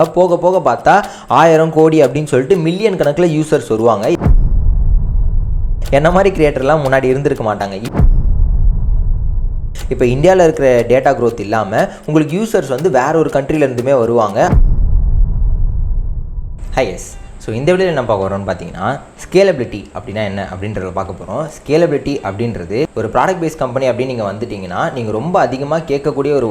போக போக பார்த்தா 1000 கோடி அப்படின்னு சொல்லிட்டு மில்லியன் கணக்கில் யூசர்ஸ் வருவாங்க. என்ன மாதிரி கிரியேட்டர்லாம் முன்னாடி இருந்திருக்க மாட்டாங்க. இப்போ இந்தியாவில் இருக்கிற டேட்டா க்ரோத் இல்லாமல் உங்களுக்கு யூசர்ஸ் வந்து வேற ஒரு கண்ட்ரிலேருந்துமே வருவாங்க. எஸ். ஸோ இந்த வீடியோவில் என்ன பார்க்க வரோம்னு பார்த்தீங்கன்னா ஸ்கேலபிலிட்டி அப்படின்னா என்ன அப்படின்றத பார்க்க போகிறோம். ஸ்கேலபிலிட்டி அப்படின்றது ஒரு ப்ராடக்ட் பேஸ்ட் கம்பெனி அப்படின்னு நீங்கள் வந்துட்டிங்கன்னா நீங்கள் ரொம்ப அதிகமாக கேட்கக்கூடிய ஒரு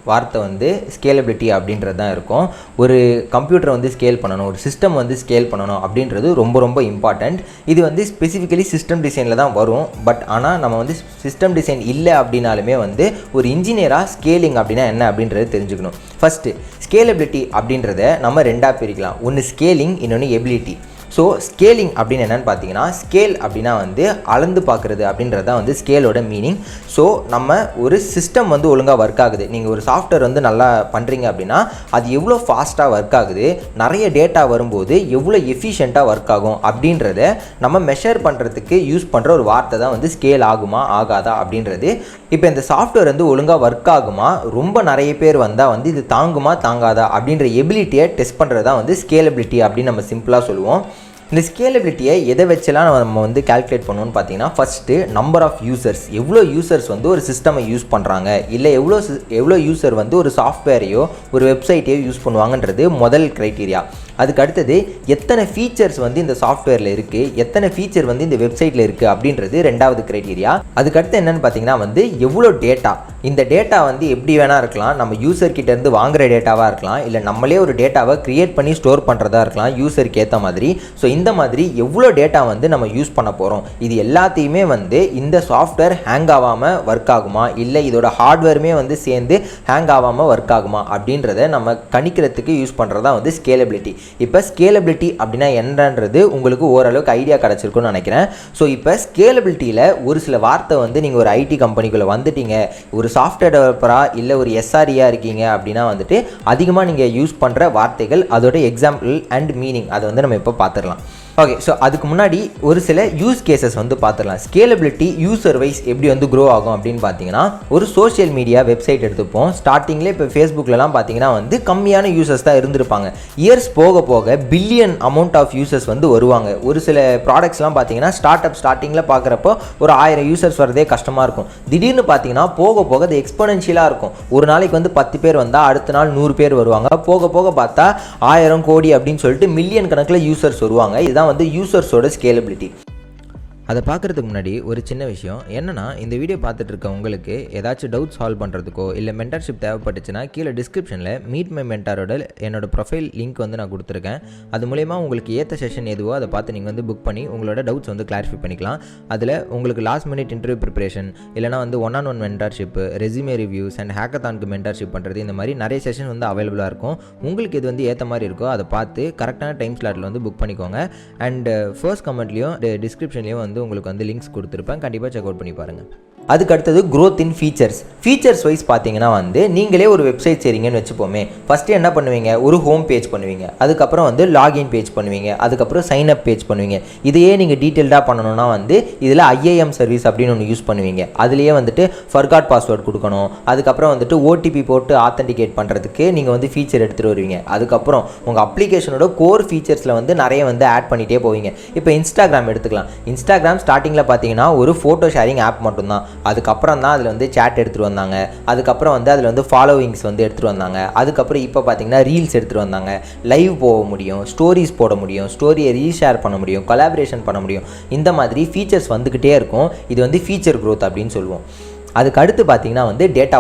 வார்த்தை வந்து ஸ்கேலபிலிட்டி அப்படின்றது தான் இருக்கும். ஒரு கம்ப்யூட்டரை வந்து ஸ்கேல் பண்ணணும், ஒரு சிஸ்டம் வந்து ஸ்கேல் பண்ணணும் அப்படின்றது ரொம்ப ரொம்ப இம்பார்ட்டண்ட். இது வந்து ஸ்பெசிஃபிக்கலி சிஸ்டம் டிசைனில் தான் வரும். பட் ஆனால் நம்ம வந்து சிஸ்டம் டிசைன் இல்லை அப்படின்னாலுமே வந்து ஒரு இன்ஜினியராக ஸ்கேலிங் அப்படின்னா என்ன அப்படின்றது தெரிஞ்சுக்கணும். ஃபஸ்ட்டு ஸ்கேலபிலிட்டி அப்படின்றத நம்ம ரெண்டாக பிரிக்கலாம். ஒன்று ஸ்கேலிங், இன்னொன்று எபிலிட்டி. ஸோ ஸ்கேலிங் அப்படின்னு என்னென்னு பார்த்தீங்கன்னா, ஸ்கேல் அப்படின்னா வந்து அளந்து பார்க்குறது அப்படின்றது தான் வந்து ஸ்கேலோட மீனிங். ஸோ நம்ம ஒரு சிஸ்டம் வந்து ஒழுங்காக ஒர்க் ஆகுது, நீங்கள் ஒரு சாஃப்ட்வேர் வந்து நல்லா பண்ணுறீங்க அப்படின்னா அது எவ்வளோ ஃபாஸ்ட்டாக ஒர்க் ஆகுது, நிறைய டேட்டா வரும்போது எவ்வளோ எஃபிஷியண்ட்டாக ஒர்க் ஆகும் அப்படின்றத நம்ம மெஷர் பண்ணுறதுக்கு யூஸ் பண்ணுற ஒரு வார்த்தை தான் வந்து ஸ்கேல் ஆகுமா ஆகாதா அப்படின்றது. இப்போ இந்த சாஃப்ட்வேர் வந்து ஒழுங்காக ஒர்க் ஆகுமா, ரொம்ப நிறைய பேர் வந்தால் வந்து இது தாங்குமா தாங்காதா அப்படின்ற எபிலிட்டியை டெஸ்ட் பண்ணுறது தான் வந்து ஸ்கேலபிலிட்டி அப்படின்னு நம்ம சிம்பிளாக சொல்லுவோம். இந்த ஸ்கேலபிலிட்டியை எதை வச்செல்லாம் நம்ம வந்து கால்குலேட் பண்ணுவோம்னு பார்த்தீங்கன்னா, ஃபஸ்ட்டு நம்பர் ஆஃப் யூசர்ஸ், எவ்வளோ யூசர்ஸ் வந்து ஒரு சிஸ்டமை யூஸ் பண்ணுறாங்க, இல்லை எவ்வளோ யூசர் வந்து ஒரு சாஃப்ட்வேரையோ ஒரு வெப்சைட்டையோ யூஸ் பண்ணுவாங்கன்றது முதல் க்ரைட்டீரியா. அதுக்கு அடுத்தது எத்தனை ஃபீச்சர்ஸ் வந்து இந்த சாஃப்ட்வேரில் இருக்குது, எத்தனை ஃபீச்சர் வந்து இந்த வெப்சைட்டில் இருக்குது அப்படின்றது ரெண்டாவது க்ரைட்டீரியா. அதுக்கடுத்து என்னென்னு பார்த்தீங்கன்னா வந்து எவ்வளோ டேட்டா, இந்த டேட்டா வந்து எப்படி வேணால் இருக்கலாம், நம்ம யூசர்கிட்டேருந்து வாங்குகிற டேட்டாவாக இருக்கலாம், இல்லை நம்மளே ஒரு டேட்டாவை க்ரியேட் பண்ணி ஸ்டோர் பண்ணுறதா இருக்கலாம் யூசருக்கு ஏற்ற மாதிரி. ஸோ இந்த மாதிரி எவ்வளோ டேட்டா வந்து நம்ம யூஸ் பண்ண போகிறோம், இது எல்லாத்தையுமே வந்து இந்த சாஃப்ட்வேர் ஹேங் ஆகாமல் ஒர்க் ஆகுமா, இல்லை இதோட ஹார்ட்வேருமே வந்து சேர்ந்து ஹேங் ஆகாமல் ஒர்க் ஆகுமா அப்படின்றத நம்ம கணிக்கிறதுக்கு யூஸ் பண்ணுறதா வந்து ஸ்கேலபிலிட்டி. இப்போ ஸ்கேலபிலிட்டி அப்படின்னா என்னன்றது உங்களுக்கு ஓரளவுக்கு ஐடியா கிடச்சிருக்குன்னு நினைக்கிறேன். ஸோ இப்போ ஸ்கேலபிலிட்டியில் ஒரு சில வார்த்தை வந்து நீங்கள் ஒரு ஐடி கம்பெனிக்குள்ளே வந்துட்டீங்க, ஒரு சாஃப்ட்வேர் டெவலப்பராக இல்லை ஒரு எஸ்ஆர்இயாக இருக்கீங்க அப்படின்னா வந்துட்டு அதிகமாக நீங்கள் யூஸ் பண்ணுற வார்த்தைகள், அதோட எக்ஸாம்பிள் அண்ட் மீனிங் அதை வந்து நம்ம இப்போ பார்த்துடலாம். ஓகே, ஸோ அதுக்கு முன்னாடி ஒரு சில யூஸ் கேசஸ் வந்து பார்த்துடலாம். ஸ்கேலபிலிட்டி யூசர் வைஸ் எப்படி வந்து க்ரோ ஆகும் அப்படின்னு பார்த்தீங்கன்னா, ஒரு சோஷியல் மீடியா வெப்சைட் எடுத்துப்போம். ஸ்டார்டிங்லேயே இப்போ ஃபேஸ்புக்கிலலாம் பார்த்தீங்கன்னா வந்து கம்மியான யூசர்ஸ் தான் இருந்திருப்பாங்க. இயர்ஸ் போக போக பில்லியன் அமௌண்ட் ஆஃப் யூசர்ஸ் வந்து வருவாங்க. ஒரு சில ப்ராடக்ட்ஸ்லாம் பார்த்தீங்கன்னா ஸ்டார்டிங்கில் பார்க்குறப்போ ஒரு 1000 யூசர்ஸ் வரதே கஷ்டமாக இருக்கும். திடீர்னு பார்த்தீங்கன்னா போக போக அது எக்ஸ்போனென்ஷியலாக இருக்கும். ஒரு நாளைக்கு வந்து 10 பேர் வந்தால் அடுத்த நாள் 100 பேர் வருவாங்க. போக போக பார்த்தா 1000 கோடி அப்படின்னு சொல்லிட்டு மில்லியன் கணக்கில் யூசர்ஸ் வருவாங்க. இதுதான் வந்து யூசர்ஸோட ஸ்கேலபிலிட்டி. அதை பார்க்குறதுக்கு முன்னாடி ஒரு சின்ன விஷயம் என்னென்னா, இந்த வீடியோ பார்த்துட்டு இருக்க உங்களுக்கு ஏதாச்சும் டவுட் சால்வ் பண்ணுறதுக்கோ இல்லை மென்டர்ஷிப் தேவைப்பட்டுச்சுன்னா கீழே டிஸ்கிரிப்ஷனில் மீட் மை மென்டாரோட என்னோட ப்ரொஃபைல் லிங்க் வந்து நான் கொடுத்துருக்கேன். அது மூலயமா உங்களுக்கு ஏற்ற செஷன் எதுவோ அதை பார்த்து நீங்கள் வந்து புக் பண்ணி உங்களோட டவுட்ஸ் வந்து கிளாரிஃபை பண்ணிக்கலாம். அதில் உங்களுக்கு லாஸ்ட் மினிட் இன்டர்வியூ ப்ரிப்பரேஷன், இல்லைனா வந்து 1-on-1 mentorship, resume reviews and ஹேக்கத்தானுக்கு மென்டர்ஷிப் பண்ணுறது, இந்த மாதிரி நிறைய செஷன் வந்து அவைலபிளாக இருக்கும். உங்களுக்கு இது வந்து ஏற்ற மாதிரி இருக்கோ அதை பார்த்து கரெக்டான டைம் ஸ்லாட்டில் வந்து புக் பண்ணிக்கோங்க. அண்ட் ஃபர்ஸ்ட் கமெண்ட்லேயும் டிஸ்கிரிப்ஷன்லேயும் வந்து உங்களுக்கு வந்து லிங்க்ஸ் கொடுத்துருப்பேன், கண்டிப்பாக செக் அவுட் பண்ணி பாருங்கள். அதுக்கு அடுத்தது க்ரோத் இன் ஃபீச்சர்ஸ் வைஸ் பார்த்தீங்கன்னா வந்து நீங்களே ஒரு வெப்சைட் செய்கிறீங்கன்னு வச்சுப்போமே. ஃபஸ்ட்டு என்ன பண்ணுவீங்க, ஒரு ஹோம் பேஜ் பண்ணுவீங்க, அதுக்கப்புறம் வந்து லாகின் பேஜ் பண்ணுவீங்க, அதுக்கப்புறம் சைன் அப் பேஜ் பண்ணுவீங்க. இதையே நீங்கள் டீட்டெயில்டாக பண்ணணும்னா வந்து இதில் IAM சர்வீஸ் அப்படின்னு ஒன்று யூஸ் பண்ணுவீங்க. அதுலேயே வந்துட்டு ஃபர்காட் பாஸ்வேர்ட் கொடுக்கணும். அதுக்கப்புறம் வந்துட்டு OTP போட்டு ஆத்தென்டிகேட் பண்ணுறதுக்கு நீங்கள் வந்து ஃபீச்சர் எடுத்துகிட்டு வருவீங்க. அதுக்கப்புறம் உங்கள் அப்ளிகேஷனோட கோர் ஃபீச்சர்ஸில் வந்து நிறைய வந்து ஆட் பண்ணிகிட்டே போவீங்க. இப்போ இன்ஸ்டாகிராம் எடுத்துக்கலாம். இன்ஸ்டாகிராம் ஸ்டார்டிங்கில் பார்த்தீங்கன்னா ஒரு ஃபோட்டோ ஷேரிங் ஆப் மட்டும்தான். அதுக்கப்புறம் தான் அதில் வந்து சேட் எடுத்துகிட்டு வந்தாங்க. அதுக்கப்புறம் வந்து அதில் வந்து ஃபாலோவிங்ஸ் வந்து எடுத்துகிட்டு வந்தாங்க. அதுக்கப்புறம் இப்போ பார்த்தீங்கன்னா ரீல்ஸ் எடுத்துகிட்டு வந்தாங்க. லைவ் போக முடியும், ஸ்டோரிஸ் போட முடியும், ஸ்டோரியை ரீஷேர் பண்ண முடியும், கொலாபரேஷன் பண்ண முடியும். இந்த மாதிரி ஃபீச்சர்ஸ் வந்துக்கிட்டே இருக்கும். இது வந்து ஃபீச்சர் க்ரோத் அப்படின்னு சொல்லுவோம். அதுக்கு அடுத்து பார்த்தீங்கன்னா வந்து டேட்டா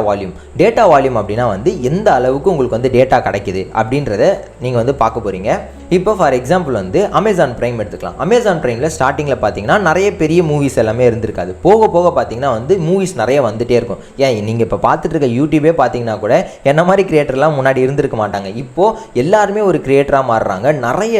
வால்யூம் அப்படின்னா வந்து எந்த அளவுக்கு உங்களுக்கு வந்து டேட்டா கிடைக்குது அப்படின்றத நீங்கள் வந்து பார்க்க போகிறீங்க. இப்போ ஃபார் எக்ஸாம்பிள் வந்து அமேசான் ப்ரைம் எடுத்துக்கலாம். அமேசான் ப்ரைமில் ஸ்டார்டிங்கில் பார்த்தீங்கன்னா நிறைய பெரிய மூவிஸ் எல்லாமே இருந்திருக்காது. போக போக பார்த்தீங்கன்னா வந்து மூவிஸ் நிறைய வந்துகிட்டே இருக்கும். ஏன் நீங்கள் இப்போ பார்த்துட்டு இருக்க யூடியூபே பார்த்தீங்கன்னா கூட என்ன மாதிரி கிரியேட்டர்லாம் முன்னாடி இருந்திருக்க மாட்டாங்க. இப்போது எல்லாருமே ஒரு கிரியேட்டராக மாறுறாங்க. நிறைய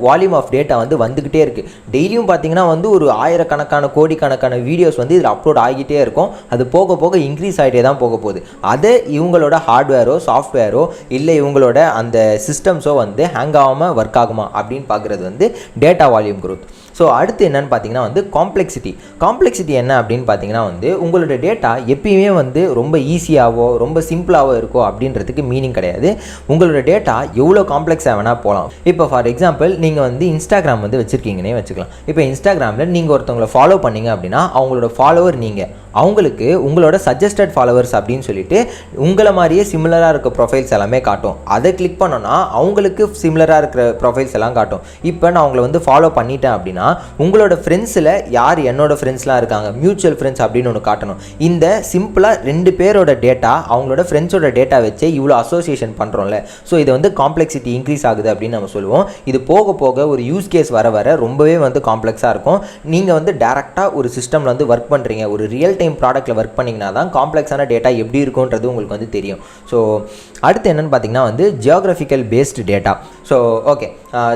வால்யூம் ஆஃப் டேட்டா வந்து வந்துக்கிட்டே இருக்குது. டெய்லியும் பார்த்தீங்கன்னா வந்து ஒரு ஆயிரக்கணக்கான கோடிக்கணக்கான வீடியோஸ் வந்து இதில் அப்லோட் ஆகிட்டே இருக்கும். அது போக போக இன்க்ரீஸ் ஆகிட்டே தான் போக போகுது. அதை இவங்களோட ஹார்ட்வேரோ சாஃப்ட்வேரோ இல்லை இவங்களோட அந்த சிஸ்டம்ஸோ வந்து ஹேங் ஆகாமல் ஒர்க் ஆகுமா அப்படின்னு பார்க்குறது வந்து டேட்டா வால்யூம் க்ரோத். ஸோ அடுத்து என்னன்னு பார்த்தீங்கன்னா வந்து காம்ப்ளெக்சிட்டி என்ன அப்படின்னு பார்த்தீங்கன்னா வந்து உங்களோட டேட்டா எப்பயுமே வந்து ரொம்ப ஈஸியாகவோ ரொம்ப சிம்பிளாகவோ இருக்கோ அப்படின்றதுக்கு மீனிங் கிடையாது. உங்களோட டேட்டா எவ்வளோ காம்ப்ளெக்ஸாக வேணால் போகலாம். இப்போ ஃபார் எக்ஸாம்பிள் நீங்கள் வந்து இன்ஸ்டாகிராம் வந்து வச்சுருக்கீங்கன்னே வச்சுக்கலாம். இப்போ இன்ஸ்டாகிராமில் நீங்கள் ஒருத்தவங்களை ஃபாலோ பண்ணீங்க அப்படின்னா அவங்களோட ஃபாலோவர் நீங்கள், அவங்களுக்கு உங்களோட சஜஸ்டட் ஃபாலோவர்ஸ் அப்படின்னு சொல்லிட்டு உங்களை மாதிரியே சிமிலராக இருக்க ப்ரொஃபைல்ஸ் எல்லாமே காட்டும். அதை கிளிக் பண்ணோன்னா அவங்களுக்கு சிமிலராக இருக்கிற ப்ரொஃபைல்ஸ் எல்லாம் காட்டும். இப்போ நான் அவங்கள வந்து ஃபாலோ பண்ணிட்டேன் அப்படின்னா உங்களோட ஃப்ரெண்ட்ஸில் யார் என்னோட ஃப்ரெண்ட்ஸ்லாம் இருக்காங்க, மியூச்சுவல் ஃப்ரெண்ட்ஸ் அப்படின்னு ஒன்று காட்டணும். இந்த சிம்பிளாக 2 பேரோட டேட்டா அவங்களோட ஃப்ரெண்ட்ஸோட டேட்டா வச்சு இவ்வளோ அசோசியேஷன் பண்ணுறோம்ல, ஸோ இது வந்து காம்ப்ளெக்சிட்டி இன்க்ரீஸ் ஆகுது அப்படின்னு நம்ம சொல்லுவோம். இது போக போக ஒரு யூஸ் கேஸ் வர ரொம்பவே வந்து காம்ப்ளெக்ஸாக இருக்கும். நீங்கள் வந்து டேரெக்டாக ஒரு சிஸ்டமில் வந்து ஒர்க் பண்ணுறீங்க, ஒரு ரியல் டைம் ப்ராடக்ட்டில் ஒர்க் பண்ணிங்கன்னா தான் காம்ப்ளெக்ஸான டேட்டா எப்படி இருக்குன்றது உங்களுக்கு வந்து தெரியும். ஸோ அடுத்து என்னென்னு பார்த்தீங்கன்னா வந்து geographical based data. So okay,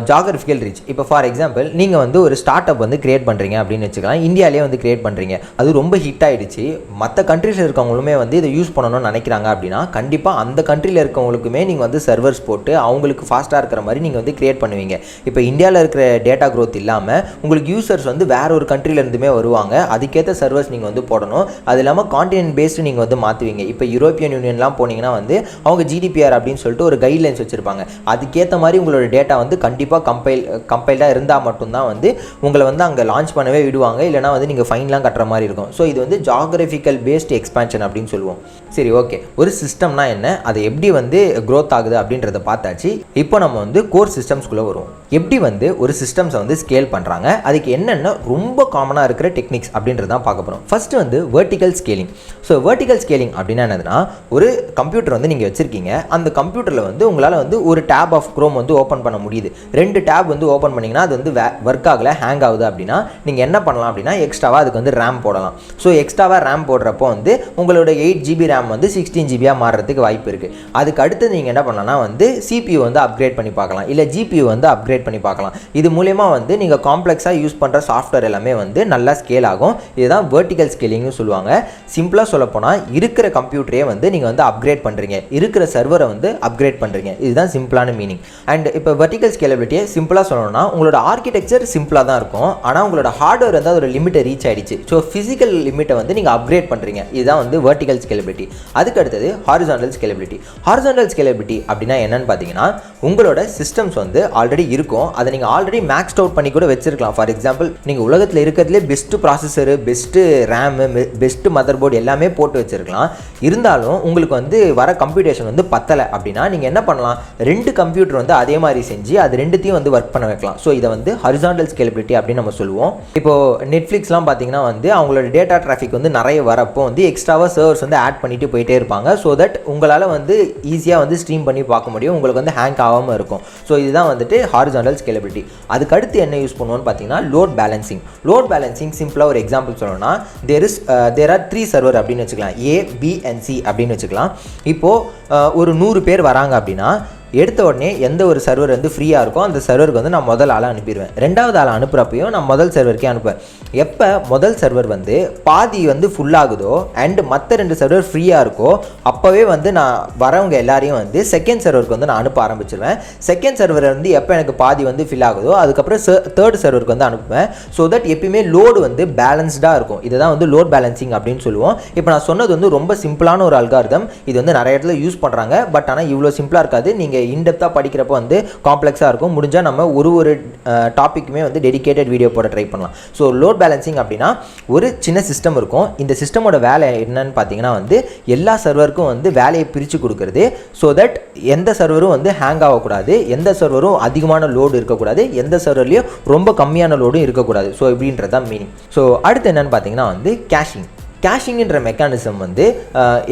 geographical reach. இப்போ ஃபார் எக்ஸாம்பிள் நீங்கள் வந்து ஒரு ஸ்டார்ட் அப் வந்து கிரியேட் பண்ணுறீங்க அப்படின்னு வச்சுக்கலாம். இந்தியாவிலே வந்து கிரியேட் பண்ணுறீங்க, அது ரொம்ப ஹிட் ஆகிடுச்சு. மற்ற கண்ட்ரீஸில் இருக்கவங்களுமே வந்து இதை யூஸ் பண்ணணும்னு நினைக்கிறாங்க அப்படின்னா கண்டிப்பாக அந்த கண்ட்ரியில் இருக்கவங்களுக்குமே நீங்கள் வந்து சர்வர்ஸ் போட்டு அவங்களுக்கு ஃபாஸ்ட்டாக இருக்கிற மாதிரி நீங்கள் வந்து கிரியேட் பண்ணுவீங்க. இப்போ இந்தியாவில் இருக்கிற டேட்டா க்ரோத் இல்லாமல் உங்களுக்கு யூசர்ஸ் வந்து வேற ஒரு கண்ட்ரிலேருந்துமே வருவாங்க, அதுக்கேற்ற சர்வர்ஸ் நீங்கள் வந்து போடணும். அது இல்லாமல் கான்டினென்ட் பேஸ்டு நீங்கள் வந்து மாற்றுவீங்க. இப்போ யூரோப்பியன் யூனியன்லாம் போனீங்கன்னா வந்து அவங்க ஜிடிபிஆர் அப்படின்னு சொல்லிட்டு ஒரு கைட்லைன்ஸ் வச்சுருப்பாங்க. அதுக்கேற்ற மாதிரி உங்களோட டேட்டா வந்து கண்டிப்பாக கம்பைல்டாக இருந்தால் மட்டும்தான் வந்து உங்களை வந்து அங்கே லான்ச் பண்ணவே விடுவாங்க, இல்லைனா வந்து நீங்கள் ஃபைன்லாம் கட்டுற மாதிரி இருக்கும். ஸோ இது வந்து ஜியோகிராஃபிக்கல் பேஸ்டு எக்ஸ்பான்ஷன் அப்படின்னு சொல்லுவோம். சரி, ஓகே, ஒரு சிஸ்டம்னா என்ன, அது எப்படி வந்து க்ரோத் ஆகுது அப்படின்றத பார்த்தாச்சு. இப்போ நம்ம வந்து கோர் சிஸ்டம்ஸ்குள்ளே வருவோம். எப்படி வந்து ஒரு சிஸ்டம்ஸை வந்து ஸ்கேல் பண்ணுறாங்க, அதுக்கு என்னென்ன ரொம்ப காமனாக இருக்கிற டெக்னிக்ஸ் அப்படின்றதான் பார்க்க போகிறோம். ஃபர்ஸ்ட் வந்து vertical scaling. So vertical scaling அப்படின்னா என்னதுன்னா, ஒரு கம்ப்யூட்டர் வந்து நீங்கள் வச்சுருக்கீங்க, அந்த கம்ப்யூட்டரில் வந்து உங்களால் வந்து ஒரு டேப் ஆஃப் க்ரோம் வந்து ஓப்பன் பண்ண முடியுது. 2 டேப் வந்து ஓப்பன் பண்ணிங்கன்னா அது வந்து ஒர்க் ஆகலை, ஹேங் ஆகுது அப்படின்னா நீங்கள் என்ன பண்ணலாம் அப்படின்னா எக்ஸ்ட்ராவாக அதுக்கு வந்து ரேம் போடலாம். ஸோ எக்ஸ்ட்ராவாக ரேம் போடுறப்போ வந்து உங்களோட 8 GB ரேம் வந்து 16 GB மாறுறதுக்கு வாய்ப்பு இருக்குது. அதுக்கு அடுத்து நீங்கள் என்ன பண்ணலாம்னா வந்து CPU வந்து அப்கிரேட் பண்ணி பார்க்கலாம், இல்லை GPU வந்து அப்கிரேட் பண்ணி பார்க்கலாம். இது மூலமா வந்து நீங்கள் காம்ப்ளெக்ஸாக யூஸ் பண்ணுற சாஃப்ட்வேர் எல்லாமே வந்து நல்லா ஸ்கேல் ஆகும். இதுதான் வெர்டிக்கல் ஸ்கேலிங்னு சொல்லுவாங்க. சிம்பிளாக சொல்லப்போனால் இருக்கிற கம்ப்யூட்டரே வந்து நீங்கள் வந்து அப்கிரேட் பண்ணுறீங்க, இருக்கிற சர்வரை வந்து அப்கிரேட் பண்ணுறீங்க. இதுதான் சிம்பிளான மீனிங். அண்ட் இப்போ வெர்டிக்கல் ஸ்கேலபிலிட்டியை சிம்பிளாக சொல்லணும்னா உங்களோட ஆர்கிடெக்சர் சிம்பிளாக தான் இருக்கும், ஆனால் உங்களோட ஹார்ட்வேர் வந்து அதோட லிமிட்டை ரீச் ஆகிடுச்சு. ஸோ ஃபிசிக்கல் லிமிட்டை வந்து நீங்கள் அப்கிரேட் பண்ணுறீங்க. இதுதான் வந்து வெர்டிக்கல் ஸ்கேலபிலிட்டி. அதுக்கு அடுத்தது ஹாரிசான்டல் ஸ்கேலபிலிட்டி. ஹாரிசான்டல் ஸ்கேலபிலிட்டி அப்படின்னா என்னன்னு பார்த்தீங்கன்னா, உங்களோட சிஸ்டம்ஸ் வந்து ஆல்ரெடி இருக்கும், அதை நீங்கள் ஆல்ரெடி மேக்ஸ்ட் அவுட் பண்ணி கூட வச்சிருக்கலாம். ஃபார் எக்ஸாம்பிள் நீங்கள் உலகத்தில் இருக்கிறதுலே best processor, best RAM, best mother board எல்லாமே போட்டு வச்சிருக்கலாம். இருந்தாலும் உங்களுக்கு வந்து வர கம்ப்யூட்டேஷன் வந்து பத்தலை அப்படின்னா நீங்கள் என்ன பண்ணலாம், 2 கம்ப்யூட்டர் வந்து அதே மாதிரி செஞ்சு அது 2த்தையும் வந்து ஒர்க் பண்ண வைக்கலாம். ஸோ இதை வந்து ஹாரிசான்டல் ஸ்கேலபிலிட்டி அப்படின்னு நம்ம சொல்லுவோம். இப்போது நெட்ஃப்ளிக்ஸ்லாம் பார்த்தீங்கன்னா வந்து அவங்களோட டேட்டா டிராஃபிக் வந்து நிறைய வரப்போ வந்து எக்ஸ்ட்ராவாக சர்வர்ஸ் வந்து ஆட் பண்ணிட்டு போயிட்டே இருப்பாங்க. ஸோ தட் உங்களால் வந்து ஈஸியாக வந்து ஸ்ட்ரீம் பண்ணி பார்க்க முடியும், உங்களுக்கு வந்து ஹேங் ஆகாமல் இருக்கும். ஸோ இதுதான் வந்துட்டு ஹாரிசான்டல் ஸ்கேலபிலிட்டி. அதுக்கு அடுத்து என்ன யூஸ் பண்ணுவோம்னு பார்த்தீங்கன்னா லோட் பேலன்சிங். லோட் பேலன்சிங் சிம்பிளாக ஒரு எக்ஸாம்பிள் சொல்லணும்னா தேர் ஆர் 3 சர்வர் அப்படின்னு வச்சுக்கலாம், A, B and C அப்படின்னு வச்சுக்கலாம். இப்போது ஒரு 100 பேர் வராங்க அப்படின்னா எடுத்த உடனே எந்த ஒரு சர்வர் வந்து ஃப்ரீயாக இருக்கோ அந்த சர்வருக்கு வந்து நான் முதல் ஆளாக அனுப்பிடுவேன். 2வது ஆளை அனுப்புகிறப்பையும் நான் முதல் சர்வருக்கே அனுப்புவேன். எப்போ முதல் சர்வர் வந்து பாதி வந்து ஃபுல்லாகுதோ அண்ட் மற்ற 2 சர்வர் ஃப்ரீயாக இருக்கோ அப்போவே வந்து நான் வரவங்க எல்லாரையும் வந்து செகண்ட் சர்வருக்கு வந்து நான் அனுப்ப ஆரம்பிச்சிருவேன். செகண்ட் சர்வர் வந்து எப்போ எனக்கு பாதி வந்து ஃபில் ஆகுதோ அதுக்கப்புறம் தேர்ட் சர்வருக்கு வந்து அனுப்புவேன். ஸோ தட் எப்பயுமே லோடு வந்து பேலன்ஸ்டாக இருக்கும். இதை தான் வந்து லோட் பேலன்சிங் அப்படின்னு சொல்லுவோம். இப்போ நான் சொன்னது வந்து ரொம்ப சிம்பிளான ஒரு அல்காரிதம். இது வந்து நிறைய இடத்துல யூஸ் பண்ணுறாங்க, பட் ஆனால் இவ்வளோ சிம்பிளாக இருக்காது. நீங்கள் இன்டெப்த்தாக படிக்கிறப்போ வந்து காம்ப்ளெக்ஸாக இருக்கும். முடிஞ்சால் நம்ம ஒரு டாப்பிக்குமே வந்து டெடிகேட்டட் வீடியோ போட ட்ரை பண்ணலாம். ஸோ லோட் பேலன்சிங் அப்படின்னா ஒரு சின்ன சிஸ்டம் இருக்கும். இந்த சிஸ்டமோட வேலை என்னன்னு பார்த்தீங்கன்னா வந்து எல்லா சர்வருக்கும் வந்து வேலையை பிரித்து கொடுக்குறது. ஸோ தட் எந்த சர்வரும் வந்து ஹேங் ஆகக்கூடாது, எந்த சர்வரும் அதிகமான லோடு இருக்கக்கூடாது, எந்த சர்வர்லேயும் ரொம்ப கம்மியான லோடும் இருக்கக்கூடாது. ஸோ இப்படின்றது தான் மீனிங். ஸோ அடுத்து என்னன்னு பார்த்தீங்கன்னா வந்து கேஷிங். கேஷிங்கிற மெக்கானிசம் வந்து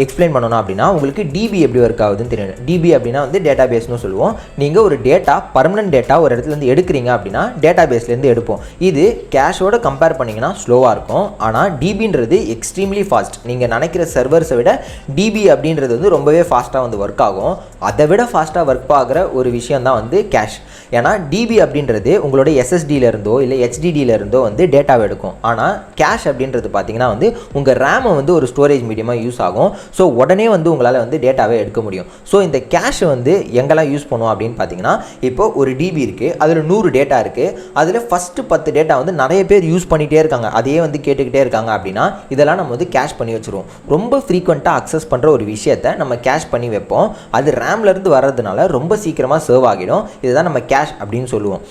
எக்ஸ்பிளைன் பண்ணணும் அப்படின்னா உங்களுக்கு டிபி எப்படி ஒர்க் ஆகுதுன்னு தெரியும். டிபி அப்படின்னா வந்து டேட்டா பேஸ்னு சொல்லுவோம். நீங்கள் ஒரு டேட்டா பர்மனன்ட் டேட்டா ஒரு இடத்துலேருந்து எடுக்கிறீங்க அப்படின்னா டேட்டா பேஸ்லேருந்து எடுப்போம். இது கேஷோட கம்பேர் பண்ணிங்கன்னா ஸ்லோவாக இருக்கும். ஆனால் டிபின்றது எக்ஸ்ட்ரீம்லி ஃபாஸ்ட். நீங்கள் நினைக்கிற சர்வர்ஸை விட டிபி அப்படின்றது வந்து ரொம்பவே ஃபாஸ்ட்டாக வந்து ஒர்க் ஆகும். அதை விட ஃபாஸ்ட்டாக ஒர்க் ஆகிற ஒரு விஷயம் தான் வந்து கேஷ். ஏன்னா டிபி அப்படின்றது உங்களோட எஸ்எஸ்டியிலேருந்தோ இல்லை ஹெச்டிடியிலேருந்தோ வந்து டேட்டாவை எடுக்கும். ஆனால் கேஷ் அப்படின்றது பார்த்தீங்கன்னா வந்து உங்கள் ரேமை வந்து ஒரு ஸ்டோரேஜ் மீடியமாக யூஸ் ஆகும். ஸோ உடனே வந்து உங்களால் வந்து டேட்டாவே எடுக்க முடியும். ஸோ இந்த கேஷை வந்து எங்கெல்லாம் யூஸ் பண்ணுவோம் அப்படின்னு பார்த்தீங்கன்னா, இப்போ ஒரு டிபி இருக்குது, அதில் 100 டேட்டா இருக்குது, அதில் ஃபஸ்ட்டு 10 டேட்டா வந்து நிறைய பேர் யூஸ் பண்ணிகிட்டே இருக்காங்க, அதையே வந்து கேட்டுக்கிட்டே இருக்காங்க அப்படின்னா இதெல்லாம் நம்ம வந்து கேஷ் பண்ணி வச்சுருவோம். ரொம்ப ஃப்ரீக்வெண்ட்டாக அக்சஸ் பண்ணுற ஒரு விஷயத்தை நம்ம கேஷ் பண்ணி வைப்போம். அது ரேம்லேருந்து வர்றதுனால ரொம்ப சீக்கிரமாக சர்வ் ஆகிடும். இதுதான் நம்ம கேஷ் அப்படின்னு சொல்லுவோம்.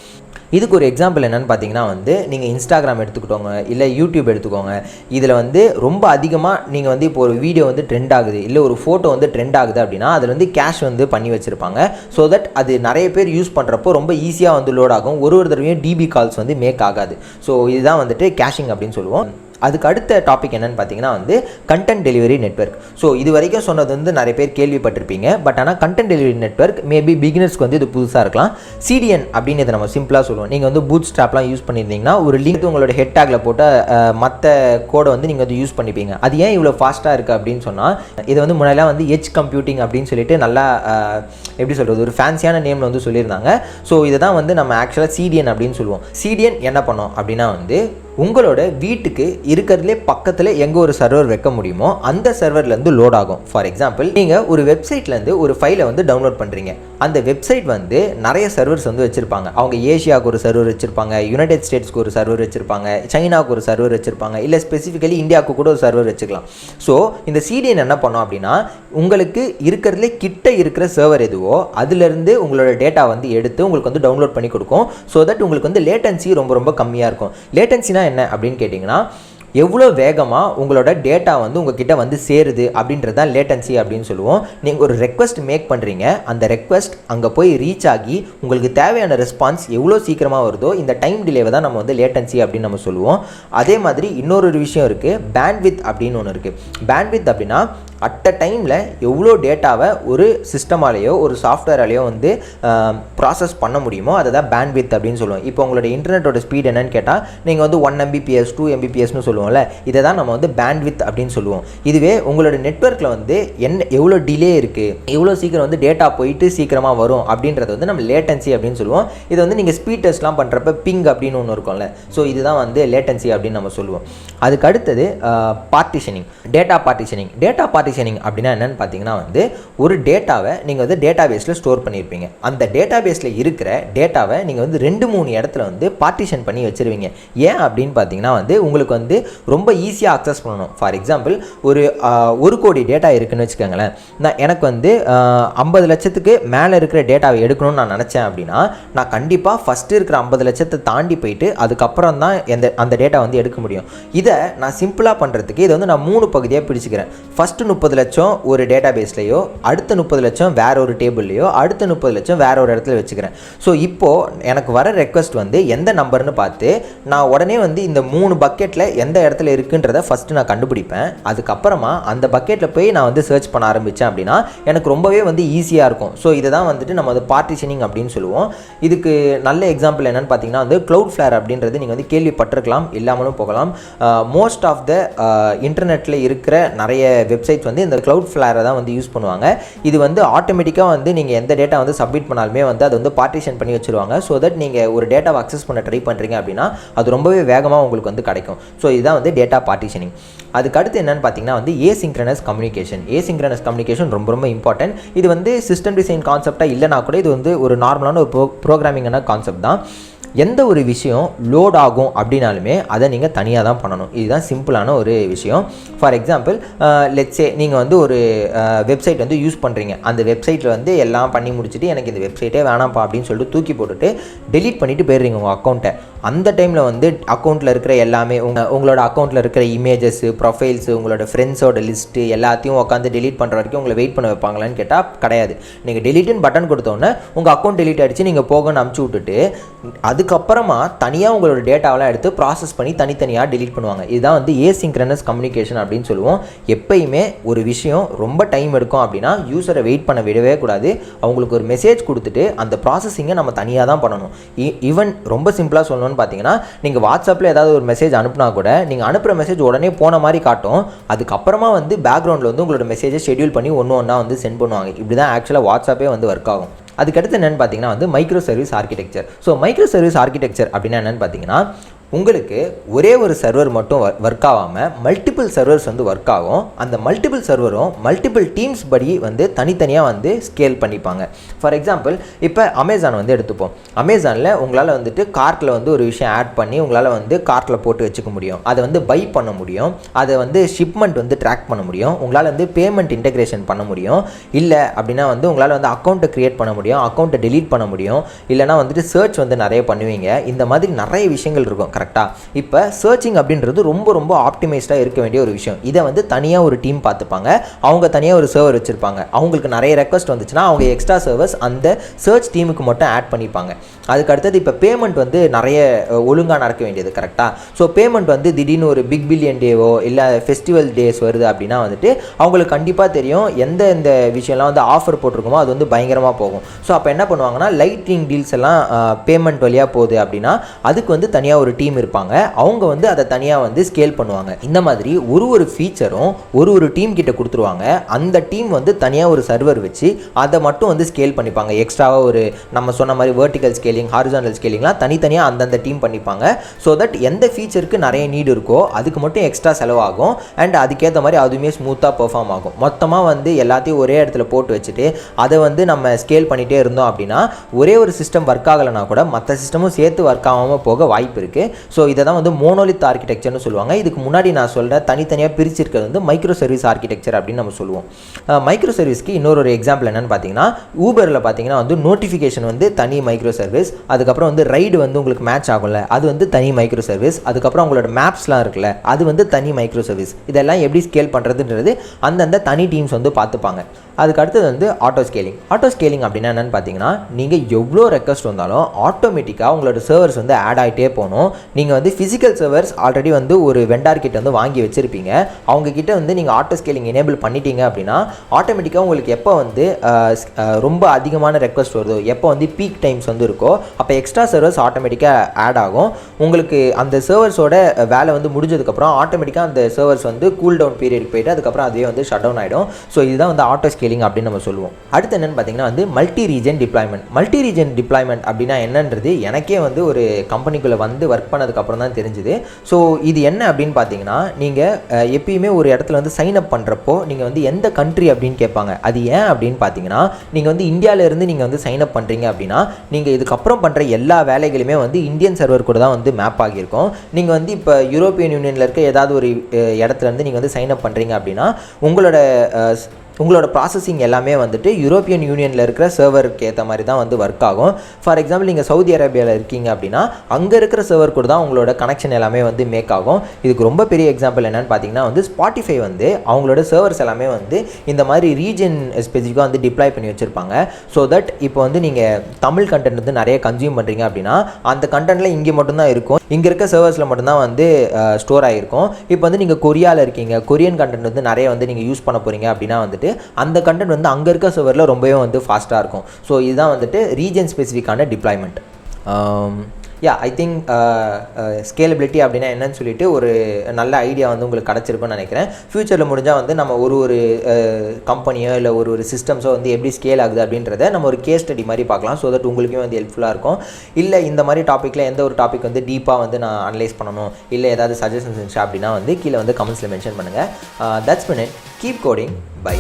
இதுக்கு ஒரு எக்ஸாம்பிள் என்னென்னு பார்த்தீங்கன்னா வந்து நீங்கள் இன்ஸ்டாகிராம் எடுத்துக்கிட்டோங்க, இல்லை யூடியூப் எடுத்துக்கோங்க. இதில் வந்து ரொம்ப அதிகமாக நீங்கள் வந்து இப்போ ஒரு வீடியோ வந்து ட்ரெண்ட் ஆகுது, இல்லை ஒரு ஃபோட்டோ வந்து ட்ரெண்ட் ஆகுது அப்படின்னா அதில் வந்து கேஷ் வந்து பண்ணி வச்சுருப்பாங்க. ஸோ தட் அது நிறைய பேர் யூஸ் பண்ணுறப்போ ரொம்ப ஈஸியாக வந்து லோட் ஆகும். ஒரு தடவையும் டிபி கால்ஸ் வந்து மேக் ஆகாது. ஸோ இதுதான் வந்துட்டு கேஷிங் அப்படின்னு சொல்லுவோம். அதுக்கு அடுத்த டாபிக் என்னென்னு பார்த்தீங்கன்னா வந்து கண்டென்ட் டெலிவரி நெட்வொர்க். ஸோ இது வரைக்கும் சொன்னது வந்து நிறைய பேர் கேள்விப்பட்டிருப்பீங்க. பட் ஆனால் கண்டென்ட் டெலிவரி நெட்வொர்க் மேபி பிகினர்ஸ்க்கு வந்து இது புதுசாக இருக்கலாம். சிடிஎன் அப்படின்னு இதை நம்ம சிம்பிளாக சொல்லுவோம். நீங்கள் வந்து பூட் ஸ்ட்ராப்லாம் யூஸ் பண்ணியிருந்தீங்கன்னா ஒரு லிங்க் உங்களோட ஹெட் டேக்கில் போட்ட மற்ற கோடை வந்து நீங்கள் வந்து யூஸ் பண்ணிப்பீங்க. அது ஏன் இவ்வளோ ஃபாஸ்ட்டாக இருக்குது அப்படின்னு சொன்னால், இது வந்து முன்னாடிலாம் வந்து எட்ஜ் கம்ப்யூட்டிங் அப்படின்னு சொல்லிட்டு நல்லா எப்படி சொல்கிறது, ஒரு ஃபேன்சியான நேமில் வந்து சொல்லியிருந்தாங்க. ஸோ இதை தான் வந்து நம்ம ஆக்சுவலாக சிடிஎன் அப்படின்னு சொல்லுவோம். சிடிஎன் என்ன பண்ணோம் அப்படின்னா வந்து உங்களோட வீட்டுக்கு இருக்கிறதுலே பக்கத்தில் எங்கே ஒரு சர்வர் வைக்க முடியுமோ அந்த சர்வர்லேருந்து லோட் ஆகும். ஃபார் எக்ஸாம்பிள் நீங்கள் ஒரு வெப்சைட்லேருந்து ஒரு ஃபைலை வந்து டவுன்லோட் பண்ணுறீங்க. அந்த வெப்சைட் வந்து நிறைய சர்வர்ஸ் வந்து வச்சுருப்பாங்க. அவங்க ஏஷியாவுக்கு ஒரு சர்வர் வச்சுருப்பாங்க, யுனைடெட் ஸ்டேட்ஸ்க்கு ஒரு சர்வர் வச்சுருப்பாங்க, சைனாவுக்கு ஒரு சர்வர் வச்சுருப்பாங்க, இல்லை ஸ்பெசிஃபிக்கலி இந்தியாவுக்கு கூட ஒரு சர்வர் வச்சுக்கலாம். ஸோ இந்த சிடிஎன் என்ன பண்ணோம் அப்படின்னா உங்களுக்கு இருக்கிறதுலே கிட்ட இருக்கிற சர்வர் எதுவோ அதுலேருந்து உங்களோட டேட்டா வந்து எடுத்து உங்களுக்கு வந்து டவுன்லோட் பண்ணி கொடுக்கும். ஸோ தட் உங்களுக்கு வந்து லேட்டன்சி ரொம்ப ரொம்ப கம்மியாக இருக்கும். லேட்டன்சினா என்ன அப்படின்னு கேட்டிங்கன்னா, எவ்வளோ வேகமாக உங்களோட டேட்டா வந்து உங்ககிட்ட வந்து சேருது அப்படின்றது தான் லேட்டன்சி அப்படின்னு சொல்லுவோம். நீங்கள் ஒரு ரெக்வஸ்ட் மேக் பண்ணுறீங்க, அந்த ரெக்வஸ்ட் அங்கே போய் ரீச் ஆகி உங்களுக்கு தேவையான ரெஸ்பான்ஸ் எவ்வளோ சீக்கிரமாக வருதோ இந்த டைம் டிலேவை தான் நம்ம வந்து லேட்டன்சி அப்படின்னு நம்ம சொல்லுவோம். அதே மாதிரி இன்னொரு விஷயம் இருக்குது, பேண்ட்வித் அப்படின்னு ஒன்று இருக்குது. பேண்ட்வித் அப்படின்னா அட் அ டைமில் எவ்வளோ டேட்டாவை ஒரு சிஸ்டமாலேயோ ஒரு சாஃப்ட்வேராலேயோ வந்து ப்ராசஸ் பண்ண முடியுமோ அதை தான் பேண்ட்வித் அப்படின்னு சொல்லுவோம். இப்போ உங்களோட இன்டர்நெட்டோட ஸ்பீட் என்னன்னு கேட்டால் நீங்கள் வந்து 1 Mbps 2 Mbpsனு சொல்லுவோம்ல, இதை தான் நம்ம வந்து பேண்ட்வித் அப்படின்னு சொல்லுவோம். இதுவே உங்களோட நெட்வொர்க்கில் வந்து எவ்வளோ டிலே இருக்குது, எவ்வளோ சீக்கிரம் வந்து டேட்டா போயிட்டு சீக்கிரமாக வரும் அப்படின்றது வந்து நம்ம லேட்டன்சி அப்படின்னு சொல்லுவோம். இது வந்து நீங்கள் ஸ்பீட் டெஸ்ட்லாம் பண்ணுறப்ப பிங் அப்படின்னு ஒன்று இருக்கும்ல, ஸோ இதுதான் வந்து லேட்டன்சி அப்படின்னு நம்ம சொல்லுவோம். அதுக்கு அடுத்தது partitioning, data partitioning. Data partitioning அப்படின்னா என்னன்னு பார்த்தீங்கன்னா வந்து ஒரு டேட்டாவை நீங்கள் வந்து டேட்டா பேஸில் ஸ்டோர் பண்ணியிருப்பீங்க. அந்த டேட்டா பேஸில் இருக்கிற டேட்டாவை நீங்கள் வந்து 2-3 இடத்துல வந்து பார்ட்டிஷன் பண்ணி வச்சுருவீங்க. ஏன் அப்படின்னு பார்த்தீங்கன்னா வந்து உங்களுக்கு வந்து ரொம்ப ஈஸியாக அக்சஸ் பண்ணணும். ஃபார் எக்ஸாம்பிள் ஒரு 1 கோடி டேட்டா இருக்குன்னு வச்சுக்கோங்களேன். எனக்கு வந்து 50 லட்சத்துக்கு மேலே இருக்கிற டேட்டாவை எடுக்கணும்னு நான் நினச்சேன் அப்படின்னா நான் கண்டிப்பாக ஃபஸ்ட்டு இருக்கிற 50 லட்சத்தை தாண்டி போயிட்டு அதுக்கப்புறம் தான் அந்த டேட்டா வந்து எடுக்க முடியும். இதை நான் சிம்பிளாக பண்ணுறதுக்கு இதை வந்து நான் 3 பகுதியாக பிடிச்சிக்கிறேன். ஃபஸ்ட்டு 30 லட்சம் ஒரு டேட்டா பேஸ்லையோ, அடுத்த 30 லட்சம் வேற ஒரு டேபிள்லையோ, அடுத்த 30 லட்சம் வேற ஒரு இடத்துல வச்சுக்கிறேன். ஸோ இப்போது எனக்கு வர ரெக்வஸ்ட் வந்து எந்த நம்பர்னு பார்த்து நான் உடனே வந்து இந்த 3 பக்கெட்டில் எந்த இடத்துல இருக்குன்றதை ஃபஸ்ட்டு நான் கண்டுபிடிப்பேன். அதுக்கப்புறமா அந்த பக்கெட்டில் போய் நான் வந்து சர்ச் பண்ண ஆரம்பித்தேன் அப்படின்னா எனக்கு ரொம்பவே வந்து ஈஸியாக இருக்கும். ஸோ இதை தான் வந்துட்டு நம்ம வந்து பார்ட்டிஷனிங் அப்படின்னு சொல்லுவோம். இதுக்கு நல்ல எக்ஸாம்பிள் என்னென்னு பார்த்தீங்கன்னா வந்து Cloudflare அப்படின்றது நீங்கள் வந்து கேள்விப்பட்டிருக்கலாம், இல்லாமலும் போகலாம். மோஸ்ட் ஆஃப் த இன்டர்நெட்டில் இருக்கிற நிறைய வெப்சைட்ஸ் வந்து இந்த Cloudflare தான் வந்து யூஸ் பண்ணுவாங்க. இது வந்து ஆட்டோமேட்டிக்காக வந்து நீங்கள் எந்த டேட்டா வந்து சப்மிட் பண்ணாலுமே வந்து அது வந்து பார்ட்டிஷன் பண்ணி வச்சுருவாங்க. ஸோ தட் நீங்கள் ஒரு டேட்டாவை அக்சஸ் பண்ண ட்ரை பண்ணுறீங்க அப்படின்னா அது ரொம்பவே வேகமாக உங்களுக்கு வந்து கிடைக்கும். ஸோ இதுதான் வந்து டேட்டா பார்ட்டிஷனிங். அதுக்கு அடுத்து என்னென்னு பார்த்தீங்கன்னா வந்து ஏசிங்க்ரனஸ் கம்யூனிகேஷன். ஏசிங்க்ரனஸ் கம்யூனிகேஷன் ரொம்ப ரொம்ப இம்பார்ட்டன்ட். இது வந்து சிஸ்டம் டிசைன் கான்செப்டாக இல்லைனா கூட இது வந்து ஒரு நார்மலான ஒரு ப்ரோக்ராமிங்கான கான்செப்ட் தான். எந்த ஒரு விஷயம் லோட் ஆகும் அப்படின்னாலுமே அதை நீங்கள் தனியாக தான் பண்ணணும். இதுதான் சிம்பிளான ஒரு விஷயம். ஃபார் எக்ஸாம்பிள் லெட்ஸே நீங்கள் வந்து ஒரு வெப்சைட் வந்து யூஸ் பண்ணுறீங்க. அந்த வெப்சைட்டில் வந்து எல்லாம் பண்ணி முடிச்சுட்டு எனக்கு இந்த வெப்சைட்டே வேணாம்ப்பா அப்படின்னு சொல்லிட்டு தூக்கி போட்டுட்டு டெலீட் பண்ணிவிட்டு போயிடுறீங்க உங்கள் அக்கௌண்ட்டை. அந்த டைமில் வந்து அக்கௌண்ட்டில் இருக்கிற எல்லாமே உங்களோட அக்கௌண்ட்டில் இருக்கிற இமேஜஸ், ப்ரொஃபைல்ஸு, உங்களோட ஃப்ரெண்ட்ஸோட லிஸ்ட்டு எல்லாத்தையும் உட்காந்து டெலீட் பண்ணுற வரைக்கும் உங்களை வெயிட் பண்ண வைப்பாங்களான்னு கேட்டால் கிடையாது. நீங்கள் டெலீட்டுன்னு பட்டன் கொடுத்தோன்னே உங்கள் அக்கௌண்ட் டெலீட் ஆகிடுச்சு, நீங்கள் போகணும்னு அமுச்சு விட்டுட்டு அதுக்கப்புறமா தனியாக உங்களோட டேட்டாவெலாம் எடுத்து ப்ராசஸ் பண்ணி தனித்தனியாக டெலீட் பண்ணுவாங்க. இதுதான் வந்து ஏசிங்க்ரனஸ் கம்யூனிகேஷன் அப்படின்னு சொல்லுவோம். எப்பயுமே ஒரு விஷயம் ரொம்ப டைம் எடுக்கும் அப்படின்னா யூஸரை வெயிட் பண்ண விடவே கூடாது. அவங்களுக்கு ஒரு மெசேஜ் கொடுத்துட்டு அந்த ப்ராசஸிங்கை நம்ம தனியாக தான் பண்ணணும். ஈவன் ரொம்ப சிம்பிளாக சொல்லணும்னு பார்த்தீங்கன்னா நீங்கள் வாட்ஸ்அப்பில் ஏதாவது ஒரு மெசேஜ் அனுப்புனா கூட நீங்கள் அனுப்புகிற மெசேஜ் உடனே போன மாதிரி காட்டும். அதுக்கப்புறமா வந்து பேக்ரவுண்டில் வந்து உங்களோட மெசேஜை ஷெட்யூல் பண்ணி ஒன்றா வந்து சென்ட் பண்ணுவாங்க. இப்படி தான் ஆக்சுவலாக வாட்ஸ்அப்பே வந்து ஒர்க் ஆகும். அதுக்கடுத்து என்னென்னு பார்த்தீங்கன்னா வந்து micro service architecture. So micro service architecture அப்படின்னா என்னென்னு பார்த்தீங்கன்னா உங்களுக்கு ஒரே ஒரு சர்வர் மட்டும் ஒர்க் ஆகாமல் மல்டிபிள் சர்வர்ஸ் வந்து ஒர்க் ஆகும். அந்த மல்டிபிள் சர்வரும் மல்டிபிள் டீம்ஸ் படி வந்து தனித்தனியாக வந்து ஸ்கேல் பண்ணிப்பாங்க. ஃபார் எக்ஸாம்பிள் இப்போ அமேசான் வந்து எடுத்துப்போம். அமேசானில் உங்களால் வந்துட்டு கார்ட்டில் வந்து ஒரு விஷயம் ஆட் பண்ணி உங்களால் வந்து கார்ட்டில் போட்டு வச்சுக்க முடியும். அதை வந்து பை பண்ண முடியும். அதை வந்து ஷிப்மெண்ட் வந்து ட்ராக் பண்ண முடியும். உங்களால் வந்து பேமெண்ட் இன்டெகிரேஷன் பண்ண முடியும். இல்லை அப்படின்னா வந்து உங்களால் வந்து அக்கௌண்ட்டை க்ரியேட் பண்ண முடியும், அக்கௌண்ட்டை டெலீட் பண்ண முடியும். இல்லைனா வந்துட்டு சர்ச் வந்து நிறைய பண்ணுவீங்க. இந்த மாதிரி நிறைய விஷயங்கள் இருக்கும். கரெக்டாக இப்போ சர்ச்சிங் அப்படின்றது ரொம்ப ரொம்ப ஆப்டிமைஸ்டாக இருக்க வேண்டிய ஒரு விஷயம். இதை வந்து தனியாக ஒரு டீம் பார்த்துப்பாங்க. அவங்க தனியாக ஒரு சர்வர் வச்சுருப்பாங்க. அவங்களுக்கு நிறைய ரெக்வஸ்ட் வந்துச்சுன்னா அவங்க எக்ஸ்ட்ரா சர்வர்ஸ் அந்த சர்ச் டீமுக்கு மட்டும் ஆட் பண்ணிப்பாங்க. அதுக்கு அடுத்தது இப்போ பேமெண்ட் வந்து நிறைய ஒழுங்காக நடக்க வேண்டியது. கரெக்டாக ஸோ பேமெண்ட் வந்து திடீர்னு ஒரு பிக் பில்லியன் டேவோ இல்லை ஃபெஸ்டிவல் டேஸ் வருது அப்படின்னா வந்துட்டு அவங்களுக்கு கண்டிப்பாக தெரியும் எந்த இந்த விஷயம்லாம் வந்து ஆஃபர் போட்டிருக்கோமோ அது வந்து பயங்கரமாக போகும். ஸோ அப்போ என்ன பண்ணுவாங்கன்னா லைட்டிங் டீல்ஸ் எல்லாம் பேமெண்ட் வழியாக போகுது அப்படின்னா அதுக்கு வந்து தனியாக ஒரு டீம் இருப்பாங்க. அவங்க வந்து அதை தனியாக வந்து ஸ்கேல் பண்ணுவாங்க. இந்த மாதிரி ஒரு ஃபீச்சரும் ஒரு டீம் கிட்ட கொடுத்துருவாங்க. அந்த டீம் வந்து தனியாக ஒரு சர்வர் வச்சு அதை மட்டும் வந்து ஸ்கேல் பண்ணிப்பாங்க. எக்ஸ்ட்ராவாக ஒரு நம்ம சொன்ன மாதிரி வெர்டிக்கல் ஸ்கேலிங், ஹாரிசான்டல் ஸ்கேலிங்லாம் தனித்தனியாக அந்தந்த டீம் பண்ணிப்பாங்க. ஸோ தட் எந்த ஃபீச்சருக்கு நிறைய நீடு இருக்கோ அதுக்கு மட்டும் எக்ஸ்ட்ரா செலவாகும். அண்ட் அதுக்கேற்ற மாதிரி அதுவுமே ஸ்மூத்தாக பெர்ஃபார்ம் ஆகும். மொத்தமாக வந்து எல்லாத்தையும் ஒரே இடத்துல போட்டு வச்சுட்டு அதை வந்து நம்ம ஸ்கேல் பண்ணிகிட்டே இருந்தோம் அப்படின்னா ஒரே ஒரு சிஸ்டம் ஒர்க் ஆகலைன்னா கூட மற்ற சிஸ்டமும் சேர்த்து ஒர்க் ஆகாமல் போக வாய்ப்பு இருக்குது. ஸோ இதை தான் வந்து மோனோலித் ஆர்கிடெக்சர்னு சொல்லுவாங்க. இதுக்கு முன்னாடி நான் சொல்கிற தனித்தனியாக பிரிச்சிருக்கிறது வந்து மைக்ரோ சர்வீஸ் ஆர்கிடெக்சர் அப்படின்னு நம்ம சொல்லுவோம். மைக்ரோ சர்வீஸ்க்கு இன்னொரு எக்ஸாம்பிள் என்னென்னு பார்த்தீங்கன்னா ஊபரில் பார்த்தீங்கன்னா வந்து நோட்டிஃபிகேஷன் வந்து தனி மைக்ரோ சர்வீஸ். அதுக்கப்புறம் வந்து ரைடு வந்து உங்களுக்கு மேட்ச் ஆகும்ல அது வந்து தனி மைக்ரோ சர்வீஸ். அதுக்கப்புறம் உங்களோட மேப்ஸ்லாம் இருக்குல்ல அது வந்து தனி மைக்ரோ சர்வீஸ். இதெல்லாம் எப்படி ஸ்கேல் பண்ணுறதுன்றது அந்தந்த தனி டீம்ஸ் வந்து பார்த்துப்பாங்க. அதுக்கு அடுத்தது வந்து ஆட்டோ ஸ்கேலிங். ஆட்டோ ஸ்கேலிங் அப்படின்னா என்னென்னு பார்த்தீங்கன்னா நீங்கள் எவ்வளோ ரெக்வஸ்ட் வந்தாலும் ஆட்டோமேட்டிக்காக உங்களோட சர்வர்ஸ் வந்து ஆட் ஆகிட்டே போகணும். நீங்கள் வந்து ஃபிசிக்கல் சர்வர்ஸ் ஆல்ரெடி வந்து ஒரு வெண்டார் கிட்ட வந்து வாங்கி வச்சுருப்பீங்க. அவங்க கிட்ட வந்து நீங்கள் ஆட்டோ ஸ்கேலிங் எனேபிள் பண்ணிட்டீங்க அப்படின்னா ஆட்டோமேட்டிக்காக உங்களுக்கு எப்போ வந்து ரொம்ப அதிகமான ரெக்வஸ்ட் வருதோ, எப்போ வந்து பீக் டைம்ஸ் வந்து இருக்கோ அப்போ எக்ஸ்ட்ரா சர்வர்ஸ் ஆட்டோமேட்டிக்காக ஆட் ஆகும். உங்களுக்கு அந்த சர்வர்ஸோட வேலை வந்து முடிஞ்சதுக்கப்புறம் ஆட்டோமேட்டிக்காக அந்த சர்வர்ஸ் வந்து கூல் டவுன் பீரியட் போயிட்டு அதுக்கப்புறம் அதுவே வந்து ஷட் டவுன் ஆகிடும். ஸோ இதுதான் வந்து ஆட்டோ ஸ்கேலிங் அப்படின்னு நம்ம சொல்லுவோம். அடுத்து என்னன்னு பார்த்தீங்கன்னா வந்து multi region deployment. Multi region deployment அப்படின்னா என்னன்றது எனக்கே வந்து ஒரு கம்பெனிக்குள்ளே வந்து ஒர்க் பண்ணதுக்கப்புறம் தான் தெரிஞ்சுது. ஸோ இது என்ன அப்படின்னு பார்த்தீங்கன்னா நீங்கள் எப்பயுமே ஒரு இடத்துல வந்து சைன் அப் பண்ணுறப்போ நீங்கள் வந்து எந்த கண்ட்ரி அப்படின்னு கேட்பாங்க. அது ஏன் அப்படின்னு பார்த்தீங்கன்னா நீங்கள் வந்து இந்தியாவிலேருந்து நீங்கள் வந்து சைன் அப் பண்ணுறீங்க அப்படின்னா நீங்கள் இதுக்கப்புறம் பண்ணுற எல்லா வேலைகளுமே வந்து இந்தியன் சர்வர் கூட தான் வந்து மேப் ஆகியிருக்கும். நீங்கள் வந்து இப்போ யூரோப்பியன் யூனியனில் இருக்க ஏதாவது ஒரு இடத்துலேருந்து நீங்கள் வந்து சைன் அப் பண்ணுறீங்க அப்படின்னா உங்களோட ப்ராசஸிங் எல்லாமே வந்துட்டு யூரோப்பியன் யூனியனில் இருக்கிற சர்வருக்கு ஏற்ற மாதிரி தான் வந்து ஒர்க் ஆகும். ஃபார் எக்ஸாம்பிள் நீங்கள் சவுதி அரேபியாவில் இருக்கீங்க அப்படின்னா அங்கே இருக்கிற சர்வர் கூட தான் உங்களோட கனெக்ஷன் எல்லாமே வந்து மேக் ஆகும். இதுக்கு ரொம்ப பெரிய எக்ஸாம்பிள் என்னென்னு பார்த்தீங்கன்னா வந்து ஸ்பாட்டிஃபை வந்து அவங்களோட சர்வர்ஸ் எல்லாமே வந்து இந்த மாதிரி ரீஜன் ஸ்பெசிஃபிக்காக வந்து டிப்ளாய் பண்ணி வச்சுருப்பாங்க. ஸோ தட் இப்போ வந்து நீங்கள் தமிழ் கண்டென்ட் வந்து நிறைய கன்சியூம் பண்ணுறீங்க அப்படின்னா அந்த கண்டென்ட்டில் இங்கே மட்டும்தான் இருக்கும், இங்கே இருக்க சர்வர்ஸில் மட்டும்தான் வந்து ஸ்டோர் ஆகிருக்கும். இப்போ வந்து நீங்கள் கொரியாவில் இருக்கீங்க, கொரியன் கண்டென்ட் வந்து நிறைய வந்து நீங்கள் யூஸ் பண்ண போகிறீங்க அப்படின்னா வந்துட்டு அந்த கண்டென்ட் வந்து அங்கே இருக்க சர்வரில் ரொம்பவே வந்து ஃபாஸ்ட்டாக இருக்கும். ஸோ இதுதான் வந்துட்டு ரீஜன் ஸ்பெசிஃபிக்கான டிப்ளாய்மெண்ட். ஐ திங்க் ஸ்கேலபிலிட்டி அப்படின்னா என்னன்னு சொல்லிட்டு ஒரு நல்ல ஐடியா வந்து உங்களுக்கு கிடச்சிருக்குன்னு நினைக்கிறேன். ஃப்யூச்சரில் முடிஞ்சால் வந்து நம்ம ஒரு கம்பெனியோ இல்லை ஒரு சிஸ்டம்ஸோ வந்து எப்படி ஸ்கேல் ஆகுது அப்படின்றத நம்ம ஒரு கேஸ் ஸ்டடி மாதிரி பார்க்கலாம். ஸோ தட் உங்களுக்குமே வந்து ஹெல்ப்ஃபுல்லாக இருக்கும். இல்லை இந்த மாதிரி டாப்பிக்கில் எந்த ஒரு டாபிக் வந்து டீப்பாக வந்து நான் அனலைஸ் பண்ணணும் இல்லை ஏதாவது சஜஷன்ஸ் இருந்துச்சு அப்படின்னா வந்து கீழே வந்து கமெண்ட்ஸில் மென்ஷன் பண்ணுங்கள். That's been it. Keep coding. By.